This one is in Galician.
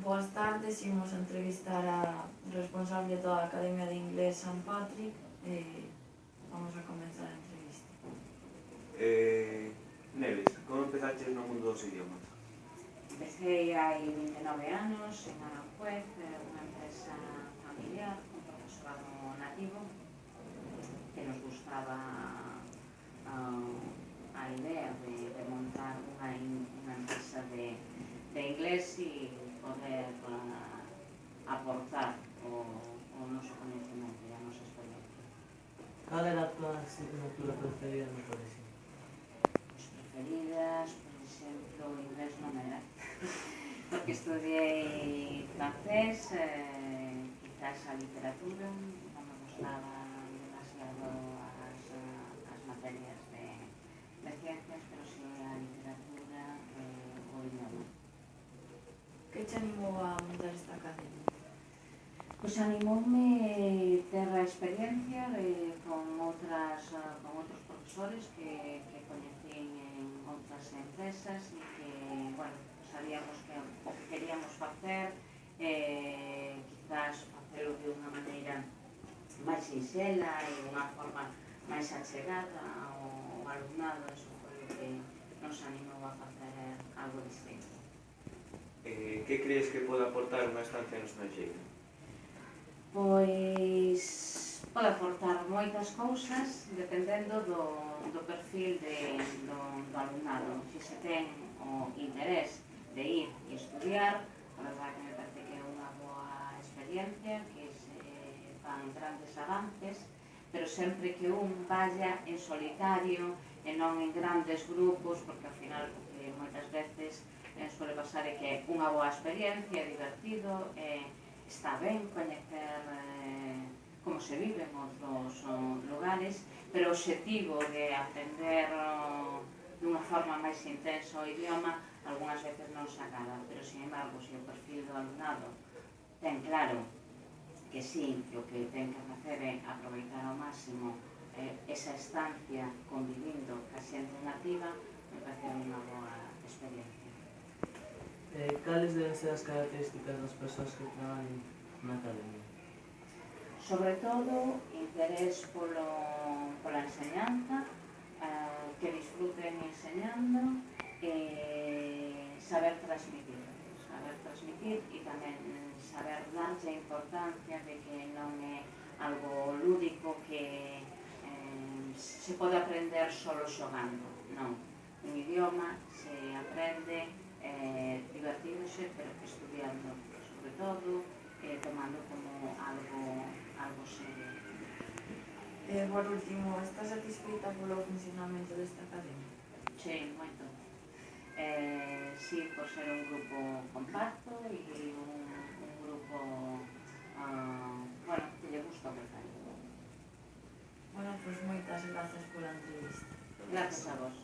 Boas tardes, imos a entrevistar a responsable da Academia de Inglés San Patrick e vamos a comenzar a entrevista. Neves, como empezaches no mundo dos idiomas? Empecé hai 29 anos en Aranjuez, unha empresa familiar con profesorado nativo que nos gustaba a idea de montar unha empresa de inglés e poder aportar o noso conhecimento e a nosa experiencia. Cal era a tua asignatura preferida no colexio? As preferidas, por exemplo, inglés non era, porque estudiei francés, quizás a literatura, non me gustaba demasiado as materias de ciencias, pero si a literatura o idioma. Que te animou a montar esta academia? Pois animoume ter a experiencia con outros profesores que coñecín en outras empresas e que, bueno, sabíamos que o que queríamos facer, quizás facelo de unha maneira máis sinxela e unha forma máis achegada ao alumnado, eso foi o que nos animou a facer algo distinto. Que crees que pode aportar unha estancia no estranxeiro? Pois pode aportar moitas cousas dependendo do perfil do alumnado. Se ten o interés de ir e estudiar, a verdade que me parece que é unha boa experiencia, que se fan grandes avances, pero sempre que un vaya en solitario e non en grandes grupos, porque ao final moitas veces suele pasar que é unha boa experiencia, é divertido, está ben coñecer como se vive en outros lugares, pero o obxectivo de aprender dunha forma máis intensa o idioma algunhas veces non se acaba, pero sin embargo, se o perfil do alumnado ten claro que sí, que o que ten que facer é aproveitar ao máximo esa estancia convivindo ca xente nativa, me parece unha boa experiencia. Cales deben ser as características das persoas que traballan na academia? Sobre todo, interés pola enseñanza, que disfruten enseñando, saber transmitir e tamén saber darlle a importancia de que non é algo lúdico que se pode aprender solo xogando, non. Un idioma se aprende divertíndose, pero estudiando, sobre todo, tomando como algo serio. Por último, estás satisfeita polo funcionamento desta academia? Sí, moito. Sí, por ser un grupo compacto e un grupo bueno, que lle gusta o que fai. Bueno, pois moitas grazas pola entrevista. Gracias a vos.